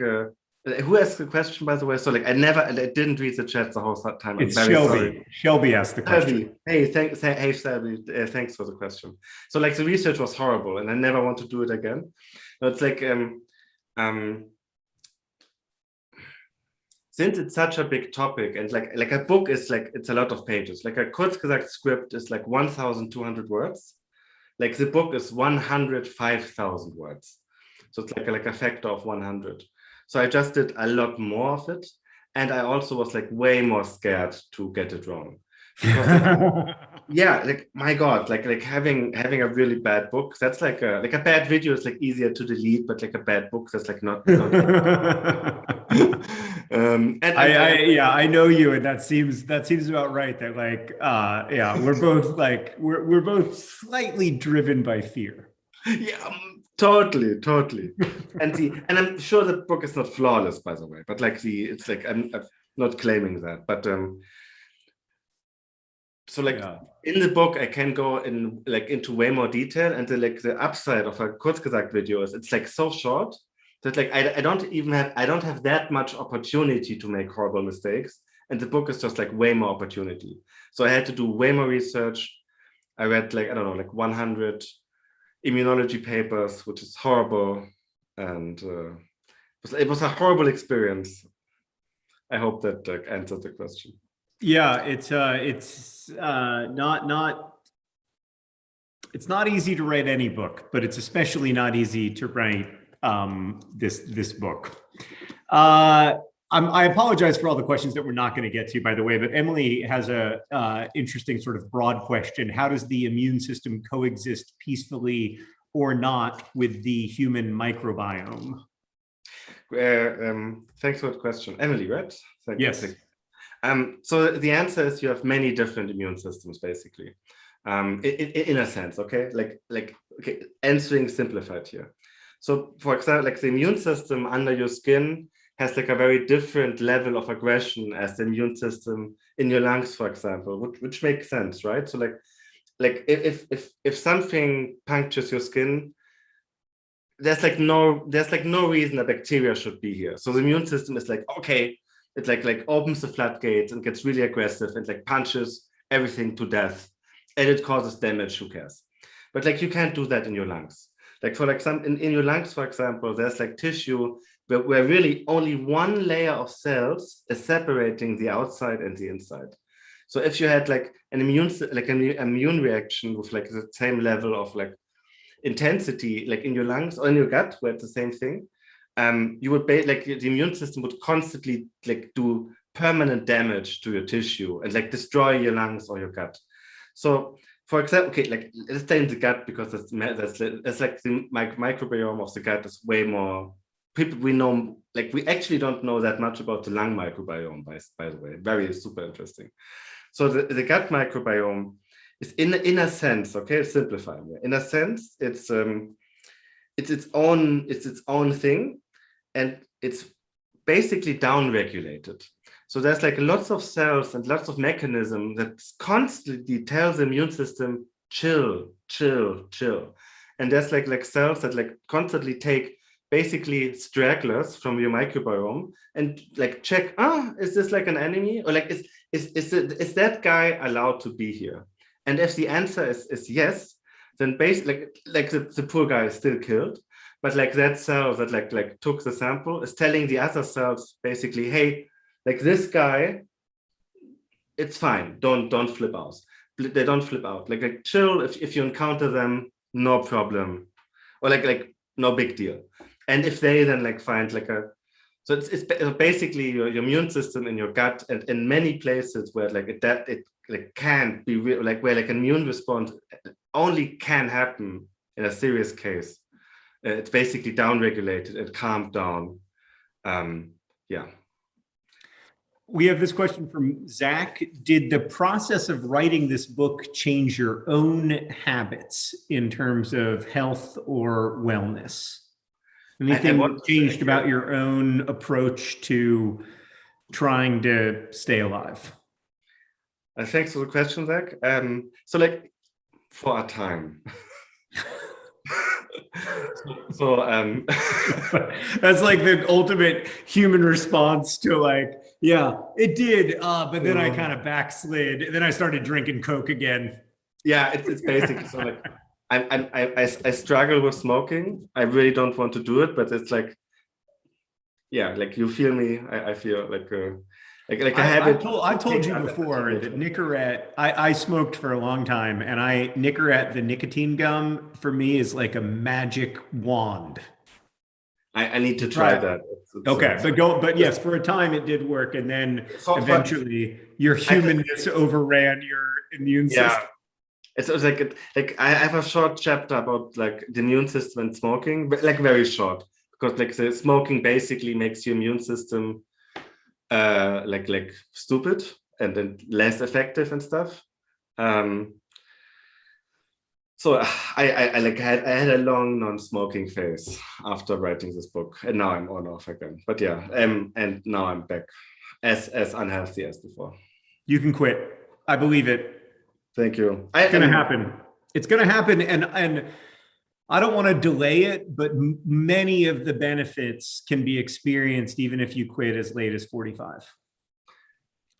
C: who asked the question, by the way? So like I didn't read the chat the whole time.
B: It's Shelby. Sorry. Shelby asked the question.
C: Hey, Shelby, thanks for the question. So like the research was horrible, and I never want to do it again. But it's like since it's such a big topic, and like a book is like, it's a lot of pages. Like a Kurzgesagt script is like 1,200 words. Like the book is 105,000 words. So it's like a factor of 100. So I just did a lot more of it. And I also was like way more scared to get it wrong. Because, yeah, like my God, like having a really bad book, that's like a bad video is like easier to delete, but like a bad book, that's like not
B: and I know you, and that seems about right. That like yeah, we're both slightly driven by fear.
C: Yeah, totally. And I'm sure the book is not flawless, by the way, but like it's like I'm not claiming that, but so like in the book I can go into way more detail, and the upside of a Kurzgesagt video is it's like so short that like I don't have that much opportunity to make horrible mistakes, and the book is just like way more opportunity. So I had to do way more research. I read like, I don't know, like 100 immunology papers, which is horrible, and it was a horrible experience. I hope that answered the question.
B: Yeah, it's not easy to write any book, but it's especially not easy to write this book. I apologize for all the questions that we're not going to get to, by the way, but Emily has a interesting sort of broad question. How does the immune system coexist peacefully or not with the human microbiome?
C: Thanks for the question, Emily, right?
B: Yes.
C: So the answer is you have many different immune systems, basically, in a sense. Okay, okay, answering simplified here. So, for example, like the immune system under your skin has like a very different level of aggression as the immune system in your lungs, for example, which makes sense, right? So, like if something punctures your skin, there's no reason a bacteria should be here. So the immune system is like, okay, it like opens the floodgates and gets really aggressive and like punches everything to death, and it causes damage. Who cares? But like you can't do that in your lungs. Like for like in your lungs, for example, there's like tissue where really only one layer of cells is separating the outside and the inside. So if you had like an immune reaction with like the same level of like intensity, like in your lungs or in your gut, where it's the same thing, you would like the immune system would constantly like do permanent damage to your tissue and like destroy your lungs or your gut. So for example, okay, like let's stay in the gut because that's like the microbiome of the gut is way more people we know, like we actually don't know that much about the lung microbiome, by the way. Very super interesting. So the gut microbiome is in a sense, okay, simplifying it. In a sense, it's its own thing, and it's basically down-regulated. So there's like lots of cells and lots of mechanisms that constantly tell the immune system, chill, chill, chill. And there's like cells that like constantly take basically stragglers from your microbiome and like check, is this like an enemy? Or like, is that guy allowed to be here? And if the answer is yes, then basically like the poor guy is still killed. But like that cell that like took the sample is telling the other cells basically, hey, like this guy, it's fine. Don't flip out. They don't flip out. Like chill. If you encounter them, no problem, or like no big deal. And if they then like find like so it's basically your immune system in your gut and in many places where like it like can't be real, like where like an immune response only can happen in a serious case. It's basically down-regulated and calmed down. Yeah.
B: We have this question from Zach. Did the process of writing this book change your own habits in terms of health or wellness? Anything changed about your own approach to trying to stay alive?
C: Thanks for the question, Zach. So like for a time. so
B: that's like the ultimate human response to like, yeah, it did, but then I kind of backslid. Then I started drinking Coke again.
C: Yeah, it's basically so like I struggle with smoking. I really don't want to do it, but it's like, yeah, like you feel me. I feel like a habit.
B: I've told you before that Nicorette, I smoked for a long time, and Nicorette, the nicotine gum, for me is like a magic wand.
C: I need to try that.
B: Okay, but yes, for a time it did work, and then eventually your humanness overran your immune system.
C: Yeah. It's like I have a short chapter about like the immune system and smoking, but like very short, because like the smoking basically makes your immune system like stupid and then less effective and stuff. So I had a long non-smoking phase after writing this book, and now I'm on off again. But yeah, and now I'm back as unhealthy as before.
B: You can quit. I believe it.
C: Thank you.
B: It's going to happen. It's going to happen, and I don't want to delay it, but many of the benefits can be experienced even if you quit as late as 45.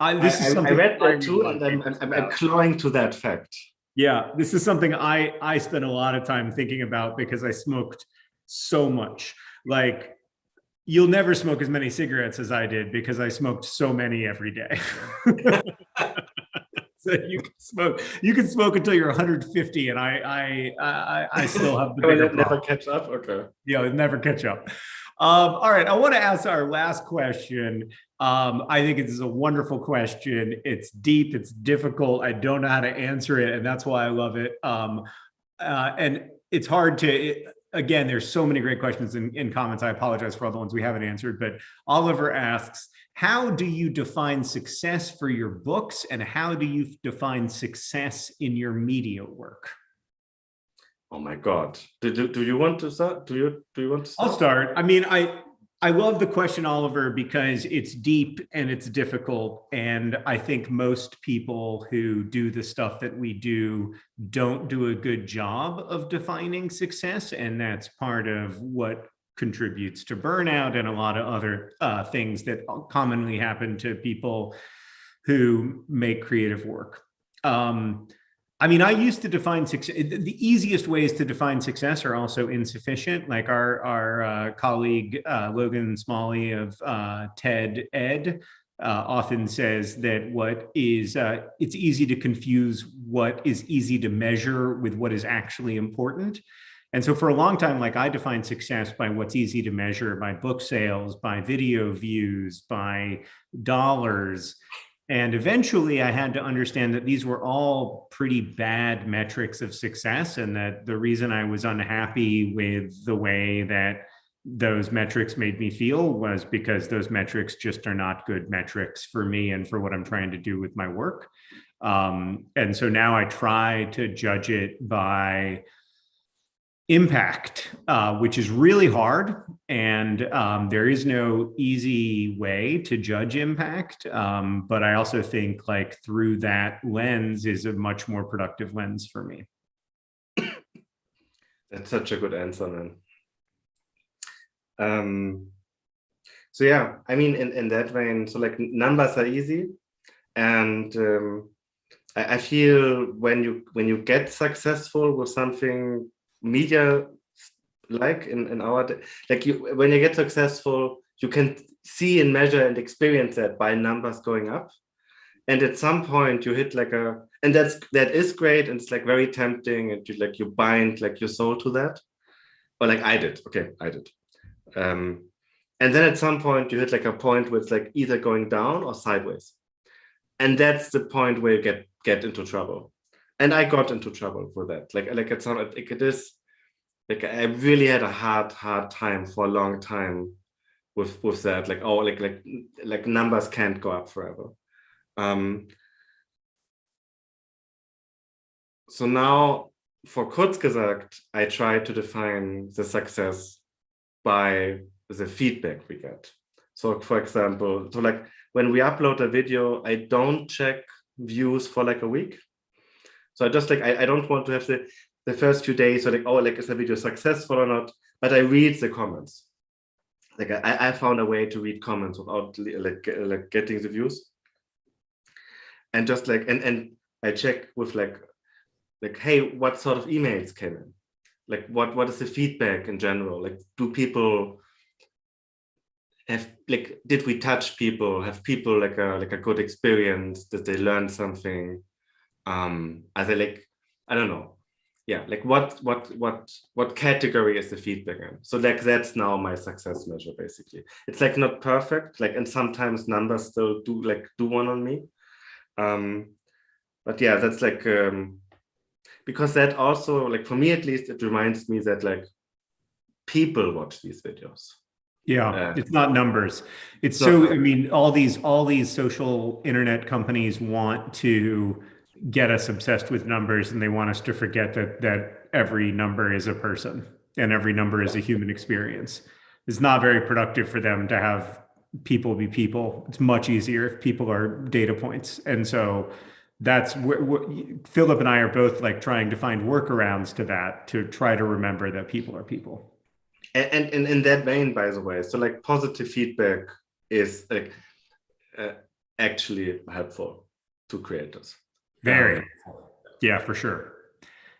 C: I read that too, and I'm clawing to that fact.
B: Yeah, this is something I spent a lot of time thinking about because I smoked so much. Like, you'll never smoke as many cigarettes as I did because I smoked so many every day. So you can smoke until you're 150, and I still have the bigger
C: never catch up. Okay.
B: Yeah, never catch up. All right, I want to ask our last question. I think this is a wonderful question. It's deep, it's difficult. I don't know how to answer it, and that's why I love it. And it's hard to, again, there's so many great questions in comments. I apologize for all the ones we haven't answered, but Oliver asks, how do you define success for your books, and how do you define success in your media work?
C: Oh my God. Do you want to start? Do you want to start?
B: I'll start. I mean, I love the question, Oliver, because it's deep and it's difficult. And I think most people who do the stuff that we do don't do a good job of defining success. And that's part of what contributes to burnout and a lot of other things that commonly happen to people who make creative work. I mean, I used to define success. The easiest ways to define success are also insufficient. Like our colleague, Logan Smalley of TED Ed, often says that it's easy to confuse what is easy to measure with what is actually important. And so for a long time, like I defined success by what's easy to measure, by book sales, by video views, by dollars. And eventually I had to understand that these were all pretty bad metrics of success, and that the reason I was unhappy with the way that those metrics made me feel was because those metrics just are not good metrics for me and for what I'm trying to do with my work. And so now I try to judge it by impact, which is really hard. And there is no easy way to judge impact. But I also think like through that lens is a much more productive lens for me.
C: That's such a good answer, man. So yeah, I mean, in that vein, so like numbers are easy. And I feel when you get successful with something media like in our like when you get successful, you can see and measure and experience that by numbers going up. And at some point you hit like and that is great, and it's like very tempting, and you bind like your soul to that. Or like I did. And then at some point you hit like a point where it's like either going down or sideways. And that's the point where you get into trouble. And I got into trouble for that. Like at some, like it is, like I really had a hard time for a long time with that. Like, oh, like numbers can't go up forever. So now for kurz gesagt, I try to define the success by the feedback we get. So for example, so like when we upload a video, I don't check views for like a week. So I just like, I don't want to have the first few days, so like, oh, like is the video successful or not? But I read the comments. Like I found a way to read comments without like getting the views. And just like, and I check with like, hey, what sort of emails came in? Like what is the feedback in general? Like, do people have, like, did we touch people? Have people like a good experience? Did they learn something? Are they like, I don't know. Yeah, like what category is the feedback in? So like that's now my success measure basically. It's like not perfect, like, and sometimes numbers still do one on me. But yeah, that's like because that also, like for me at least, it reminds me that like people watch these videos.
B: Yeah, it's not numbers. It's so, I mean, all these social internet companies want to get us obsessed with numbers, and they want us to forget that every number is a person and every number is a human experience. It's not very productive for them to have people be people. It's much easier if people are data points. And so that's where Philip and I are both like trying to find workarounds to that, to try to remember that people are people.
C: And in that vein, by the way, so like positive feedback is like actually helpful to creators.
B: Very helpful. Yeah, for sure.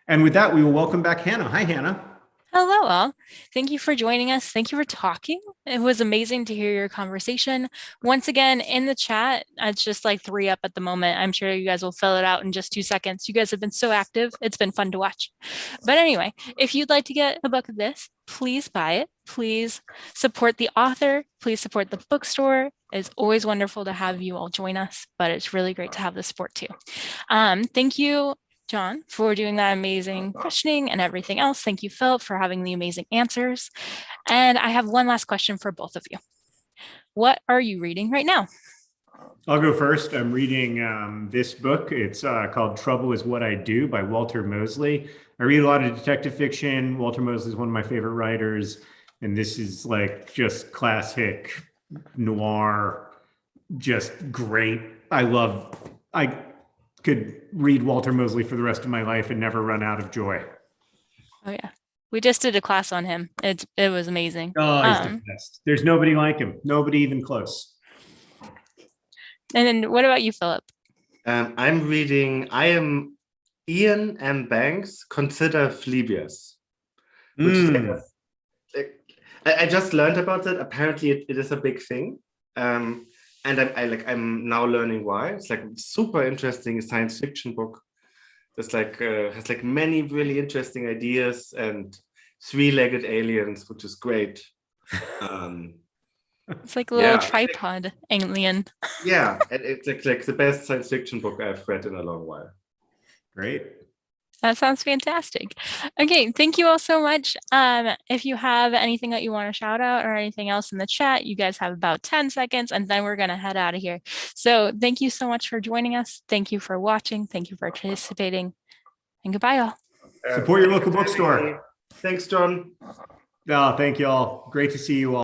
B: And with that, we will welcome back Hannah. Hi, Hannah.
A: Hello, all. Thank you for joining us. Thank you for talking. It was amazing to hear your conversation. Once again, in the chat, it's just like 3 up at the moment. I'm sure you guys will fill it out in just 2 seconds. You guys have been so active. It's been fun to watch. But anyway, if you'd like to get a book of this, please buy it. Please support the author. Please support the bookstore. It's always wonderful to have you all join us, but it's really great to have the support too. Thank you, John, for doing that amazing questioning and everything else. Thank you, Phil, for having the amazing answers. And I have one last question for both of you. What are you reading right now?
B: I'll go first. I'm reading this book. It's called Trouble is What I Do by Walter Mosley. I read a lot of detective fiction. Walter Mosley is one of my favorite writers. And this is like just classic noir, just great. I could read Walter Mosley for the rest of my life and never run out of joy.
A: Oh yeah, we just did a class on him. It was amazing.
B: Oh, he's the best. There's nobody like him. Nobody even close.
A: And then what about you, Philip?
C: I'm reading, I am Ian M. Banks, Consider Phlebius. Which is like, I just learned about that. Apparently it is a big thing. And I'm now learning why. It's like super interesting science fiction book. It's like has like many really interesting ideas and three-legged aliens, which is great.
A: It's like a little tripod alien.
C: Yeah, and it's like the best science fiction book I've read in a long while.
B: Great.
A: That sounds fantastic. Okay, thank you all so much. If you have anything that you want to shout out or anything else in the chat, you guys have about 10 seconds and then we're going to head out of here. So thank you so much for joining us. Thank you for watching. Thank you for participating. And goodbye, all.
B: Support your local bookstore.
C: Thanks, John.
B: No, thank you all. Great to see you all.